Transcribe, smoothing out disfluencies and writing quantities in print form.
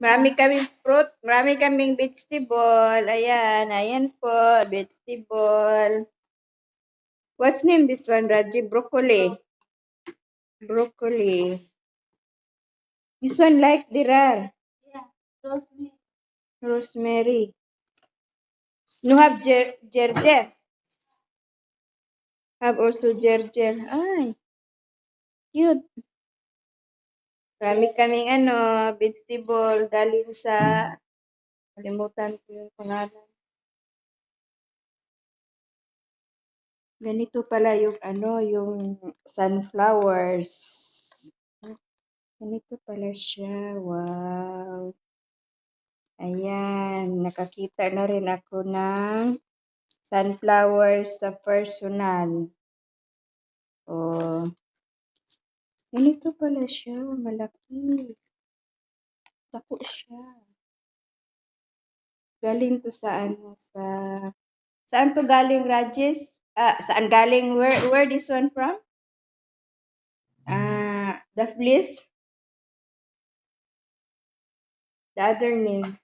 Marami kaming fruit, marami kaming vegetable. Ayan, ayan po, vegetable. What's name this one, Raji? Broccoli. Broccoli. This one like dirar. Yeah, rosemary. Rosemary. You have gerger. Have also gerger. Ay, cute. Marami kaming vegetable galing sa, kalimutan ko yung pangalan. Ganito pala yung yung sunflowers. Ganito pala siya. Wow. Ayan, nakakita na rin ako ng sunflowers sa personal. Oh. Ganito pala siya, malaki. Tako siya. Galing to sa saan to galing, Rajesh? Saan galing? Where this one from? The fleece? The other name.